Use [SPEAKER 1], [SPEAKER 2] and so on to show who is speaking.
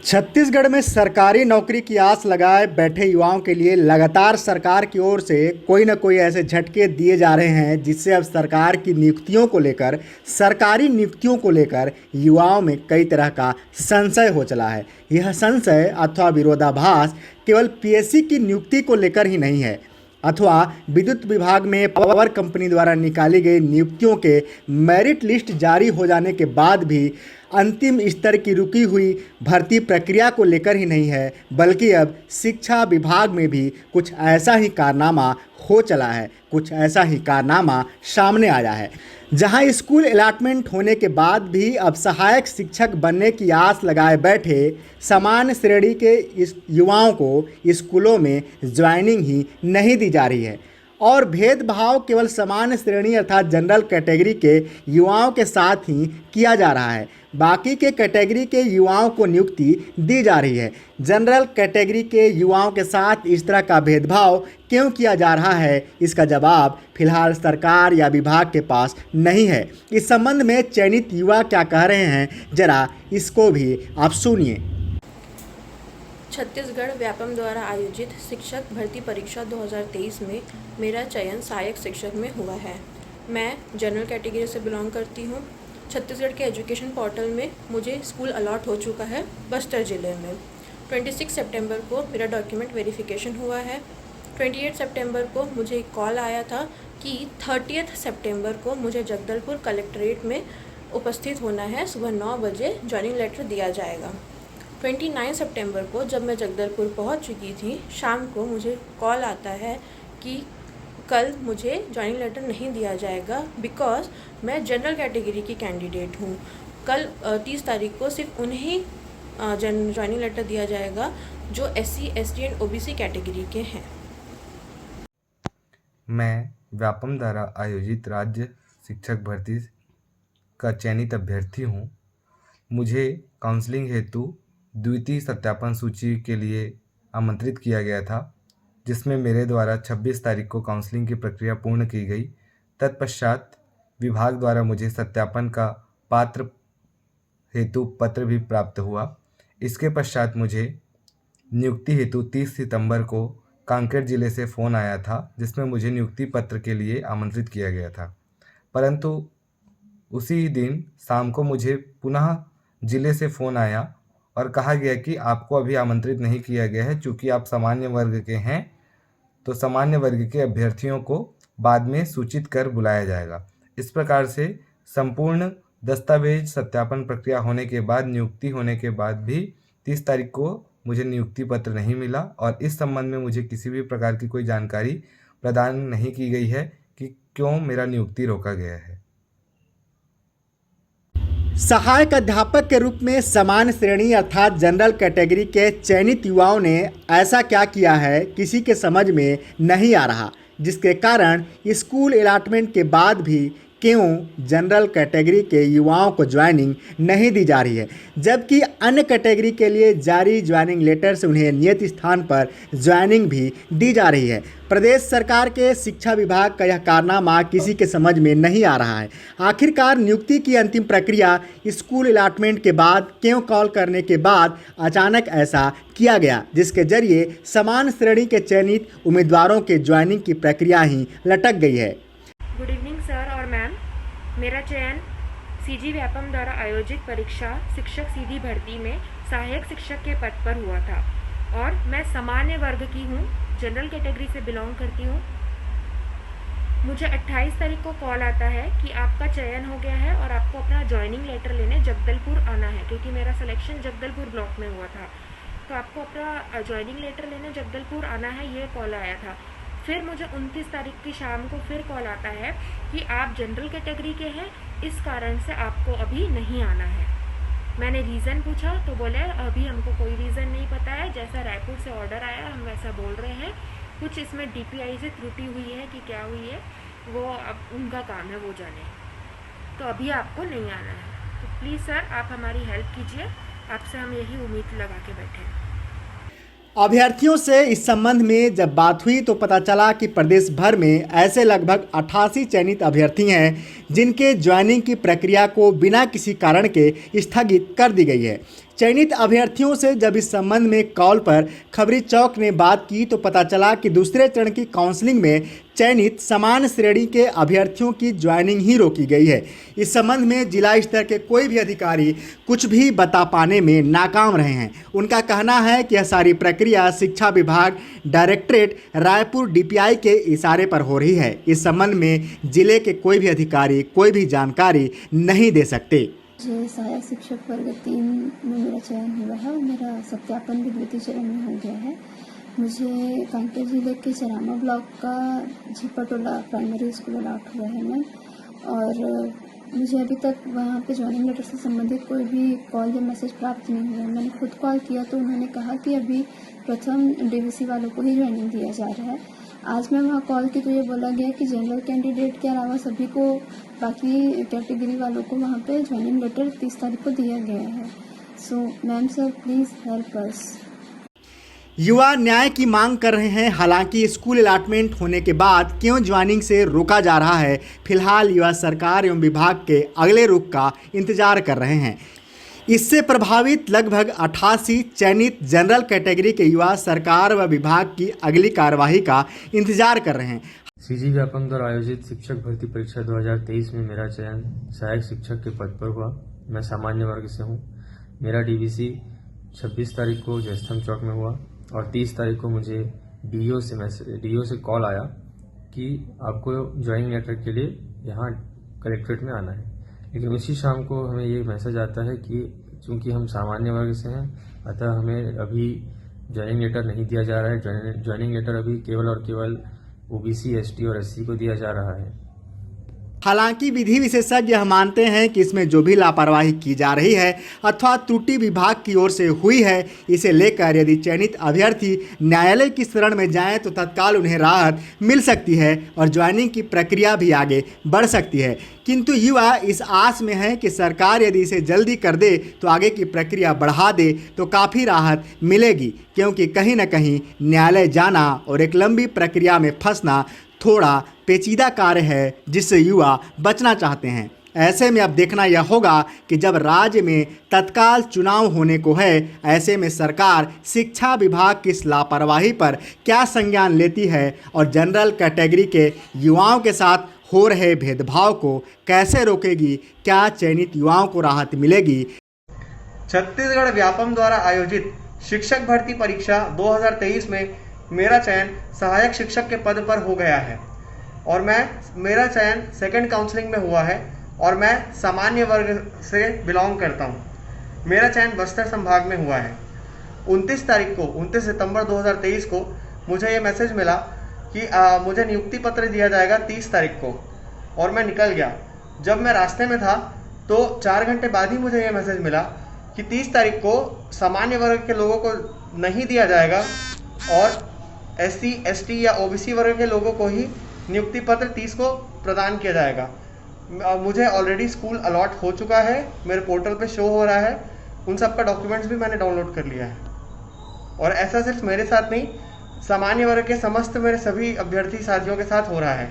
[SPEAKER 1] छत्तीसगढ़ में सरकारी नौकरी की आस लगाए बैठे युवाओं के लिए लगातार सरकार की ओर से कोई न कोई ऐसे झटके दिए जा रहे हैं जिससे अब सरकार की नियुक्तियों को लेकर सरकारी नियुक्तियों को लेकर युवाओं में कई तरह का संशय हो चला है। यह संशय अथवा विरोधाभास केवल पीएससी की नियुक्ति को लेकर ही नहीं है अथवा विद्युत विभाग में पावर कंपनी द्वारा निकाली गई नियुक्तियों के मेरिट लिस्ट जारी हो जाने के बाद भी अंतिम स्तर की रुकी हुई भर्ती प्रक्रिया को लेकर ही नहीं है, बल्कि अब शिक्षा विभाग में भी कुछ ऐसा ही कारनामा हो चला है, कुछ ऐसा ही कारनामा सामने आया है। जहां स्कूल अलॉटमेंट होने के बाद भी अब सहायक शिक्षक बनने की आस लगाए बैठे सामान्य श्रेणी के इस युवाओं को स्कूलों में ज्वाइनिंग ही नहीं दी जा रही है और भेदभाव केवल सामान्य श्रेणी अर्थात जनरल कैटेगरी के युवाओं के साथ ही किया जा रहा है। बाकी के कैटेगरी के युवाओं को नियुक्ति दी जा रही है। जनरल कैटेगरी के युवाओं के साथ इस तरह का भेदभाव क्यों किया जा रहा है, इसका जवाब फिलहाल सरकार या विभाग के पास नहीं है। इस संबंध में चयनित युवा क्या कह रहे हैं, जरा इसको भी आप सुनिए।
[SPEAKER 2] छत्तीसगढ़ व्यापम द्वारा आयोजित शिक्षक भर्ती परीक्षा 2023 में मेरा चयन सहायक शिक्षक में हुआ है। मैं जनरल कैटेगरी से बिलोंग करती हूँ। छत्तीसगढ़ के एजुकेशन पोर्टल में मुझे स्कूल अलॉट हो चुका है बस्तर ज़िले में। 26 सितंबर को मेरा डॉक्यूमेंट वेरिफिकेशन हुआ है। 28 सितंबर को मुझे एक कॉल आया था कि 30 सितंबर को मुझे जगदलपुर कलेक्ट्रेट में उपस्थित होना है। सुबह 9 बजे जॉइनिंग लेटर दिया जाएगा। 29 सितंबर को जब मैं जगदलपुर पहुंच चुकी थी, शाम को मुझे कॉल आता है कि कल मुझे जॉइनिंग लेटर नहीं दिया जाएगा बिकॉज़ मैं जनरल कैटेगरी की कैंडिडेट हूँ। कल 30 तारीख को सिर्फ उन्हें जॉइनिंग लेटर दिया जाएगा जो SC, ST and OBC category के हैं।
[SPEAKER 3] मैं व्यापम द्वारा आयोजित राज्य शिक्षक भर्ती का चयनित अभ्यर्थी हूँ। मुझे काउंसलिंग हेतु द्वितीय सत्यापन सूची के लिए आमंत्रित किया गया था, जिसमें मेरे द्वारा 26 तारीख को काउंसलिंग की प्रक्रिया पूर्ण की गई। तत्पश्चात विभाग द्वारा मुझे सत्यापन का पात्र हेतु पत्र भी प्राप्त हुआ। इसके पश्चात मुझे नियुक्ति हेतु 30 सितंबर को कांकेर जिले से फ़ोन आया था, जिसमें मुझे नियुक्ति पत्र के लिए आमंत्रित किया गया था। परंतु उसी दिन शाम को मुझे पुनः जिले से फ़ोन आया और कहा गया कि आपको अभी आमंत्रित नहीं किया गया है, चूँकि आप सामान्य वर्ग के हैं तो सामान्य वर्ग के अभ्यर्थियों को बाद में सूचित कर बुलाया जाएगा। इस प्रकार से संपूर्ण दस्तावेज सत्यापन प्रक्रिया होने के बाद, नियुक्ति होने के बाद भी 30 तारीख को मुझे नियुक्ति पत्र नहीं मिला और इस संबंध में मुझे किसी भी प्रकार की कोई जानकारी प्रदान नहीं की गई है कि क्यों मेरा नियुक्ति रोका गया है।
[SPEAKER 1] सहायक अध्यापक के रूप में सामान्य श्रेणी अर्थात जनरल कैटेगरी के चयनित युवाओं ने ऐसा क्या किया है किसी के समझ में नहीं आ रहा, जिसके कारण स्कूल अलॉटमेंट के बाद भी क्यों जनरल कैटेगरी के युवाओं को ज्वाइनिंग नहीं दी जा रही है, जबकि अन्य कैटेगरी के लिए जारी ज्वाइनिंग लेटर से उन्हें नियत स्थान पर ज्वाइनिंग भी दी जा रही है। प्रदेश सरकार के शिक्षा विभाग का यह कारनामा किसी के समझ में नहीं आ रहा है। आखिरकार नियुक्ति की अंतिम प्रक्रिया स्कूल अलॉटमेंट के बाद क्यों कॉल करने के बाद अचानक ऐसा किया गया, जिसके जरिए समान श्रेणी के चयनित उम्मीदवारों के ज्वाइनिंग की प्रक्रिया ही लटक गई है।
[SPEAKER 4] गुड इवनिंग सर और मैम। मेरा चयन CG व्यापम द्वारा आयोजित परीक्षा शिक्षक सीधी भर्ती में सहायक शिक्षक के पद पर हुआ था और मैं सामान्य वर्ग की हूँ, जनरल कैटेगरी से बिलोंग करती हूँ। मुझे 28 तारीख को कॉल आता है कि आपका चयन हो गया है और आपको अपना ज्वाइनिंग लेटर लेने जगदलपुर आना है, क्योंकि मेरा सिलेक्शन जगदलपुर ब्लॉक में हुआ था, तो आपको अपना ज्वाइनिंग लेटर लेने जगदलपुर आना है, ये कॉल आया था। फिर मुझे 29 तारीख की शाम को फिर कॉल आता है कि आप जनरल कैटेगरी के हैं, इस कारण से आपको अभी नहीं आना है। मैंने रीज़न पूछा तो बोले अभी हमको कोई रीज़न नहीं पता है, जैसा रायपुर से ऑर्डर आया हम वैसा बोल रहे हैं, कुछ इसमें DPI से त्रुटि हुई है कि क्या हुई है वो अब उनका काम है, वो जाने, तो अभी आपको नहीं आना है। तो प्लीज़ सर आप हमारी हेल्प कीजिए, आपसे हम यही उम्मीद लगा के बैठे हैं।
[SPEAKER 1] अभ्यर्थियों से इस संबंध में जब बात हुई तो पता चला कि प्रदेश भर में ऐसे लगभग 88 चयनित अभ्यर्थी हैं जिनके ज्वाइनिंग की प्रक्रिया को बिना किसी कारण के स्थगित कर दी गई है। चयनित अभ्यर्थियों से जब इस संबंध में कॉल पर खबरी चौक ने बात की तो पता चला कि दूसरे चरण की काउंसलिंग में चयनित समान श्रेणी के अभ्यर्थियों की ज्वाइनिंग ही रोकी गई है। इस संबंध में जिला स्तर के कोई भी अधिकारी कुछ भी बता पाने में नाकाम रहे हैं। उनका कहना है कि यह सारी प्रक्रिया शिक्षा विभाग डायरेक्टरेट रायपुर DPI के इशारे पर हो रही है। इस संबंध में जिले के कोई भी अधिकारी कोई भी जानकारी नहीं दे सकते।
[SPEAKER 5] मुझे सहायक शिक्षक वर्ग 3 में मेरा चयन हुआ है और मेरा सत्यापन भी द्वितीय चरण में हो गया है। मुझे कांकेर जिले के चरामा ब्लॉक का झीपाटोला प्राइमरी स्कूल अलॉट हुआ है मैम, और मुझे अभी तक वहाँ पे ज्वाइनिंग लेटर से संबंधित कोई भी कॉल या मैसेज प्राप्त नहीं हुआ। मैंने खुद कॉल किया तो उन्होंने कहा कि अभी प्रथम DVC वालों को ही ज्वाइनिंग दिया जा रहा है। आज मैं वहाँ कॉल की तो ये बोला गया कि जनरल कैंडिडेट के अलावा सभी को, बाकी कैटेगरी वालों को वहाँ पे ज्वाइनिंग लेटर 30 तारीख को दिया गया है। So ma'am sir please help us.
[SPEAKER 1] युवा न्याय की मांग कर रहे हैं। हालांकि स्कूल अलॉटमेंट होने के बाद क्यों ज्वाइनिंग से रोका जा रहा है, फिलहाल युवा सरकार एवं विभाग के अगले रुख का इंतजार कर रहे हैं। इससे प्रभावित लगभग 88 चयनित जनरल कैटेगरी के युवा सरकार व विभाग की अगली कार्यवाही का इंतजार कर रहे हैं।
[SPEAKER 6] CG व्यापम द्वारा आयोजित शिक्षक भर्ती परीक्षा 2023 में मेरा चयन सहायक शिक्षक के पद पर हुआ। मैं सामान्य वर्ग से हूँ। मेरा DVC 26 तारीख को जयस्तंभ चौक में हुआ और 30 तारीख को मुझे DO से कॉल आया कि आपको ज्वाइनिंग लेटर के लिए यहाँ कलेक्ट्रेट में आना है। लेकिन उसी शाम को हमें ये मैसेज आता है कि चूंकि हम सामान्य वर्ग से हैं, अतः हमें अभी ज्वाइनिंग लेटर नहीं दिया जा रहा है। ज्वाइनिंग लेटर अभी केवल और केवल OBC, ST और SC को दिया जा रहा है।
[SPEAKER 1] हालांकि विधि विशेषज्ञ यह मानते हैं कि इसमें जो भी लापरवाही की जा रही है अथवा त्रुटि विभाग की ओर से हुई है, इसे लेकर यदि चयनित अभ्यर्थी न्यायालय की शरण में जाएं तो तत्काल उन्हें राहत मिल सकती है और ज्वाइनिंग की प्रक्रिया भी आगे बढ़ सकती है। किंतु युवा इस आस में है कि सरकार यदि इसे जल्दी कर दे तो आगे की प्रक्रिया बढ़ा दे तो काफ़ी राहत मिलेगी, क्योंकि कहीं न कहीं न्यायालय जाना और एक लंबी प्रक्रिया में फंसना थोड़ा पेचीदा कार्य है जिससे युवा बचना चाहते हैं। ऐसे में अब देखना यह होगा कि जब राज्य में तत्काल चुनाव होने को है, ऐसे में सरकार शिक्षा विभाग की इस लापरवाही पर क्या संज्ञान लेती है और जनरल कैटेगरी के युवाओं के साथ हो रहे भेदभाव को कैसे रोकेगी। क्या चयनित युवाओं को राहत मिलेगी।
[SPEAKER 7] छत्तीसगढ़ व्यापम द्वारा आयोजित शिक्षक भर्ती परीक्षा 2023 में मेरा चयन सहायक शिक्षक के पद पर हो गया है और मेरा चयन सेकंड काउंसलिंग में हुआ है और मैं सामान्य वर्ग से बिलोंग करता हूं। मेरा चयन बस्तर संभाग में हुआ है। 29 सितंबर 2023 को मुझे ये मैसेज मिला कि मुझे नियुक्ति पत्र दिया जाएगा 30 तारीख को, और मैं निकल गया। जब मैं रास्ते में था तो 4 घंटे बाद ही मुझे ये मैसेज मिला कि 30 तारीख को सामान्य वर्ग के लोगों को नहीं दिया जाएगा और SC, ST या OBC वर्ग के लोगों को ही नियुक्ति पत्र 30 को प्रदान किया जाएगा। मुझे ऑलरेडी स्कूल अलॉट हो चुका है, मेरे पोर्टल पे शो हो रहा है, उन सब का डॉक्यूमेंट्स भी मैंने डाउनलोड कर लिया है। और ऐसा सिर्फ मेरे साथ नहीं, सामान्य वर्ग के समस्त मेरे सभी अभ्यर्थी साथियों के साथ हो रहा है।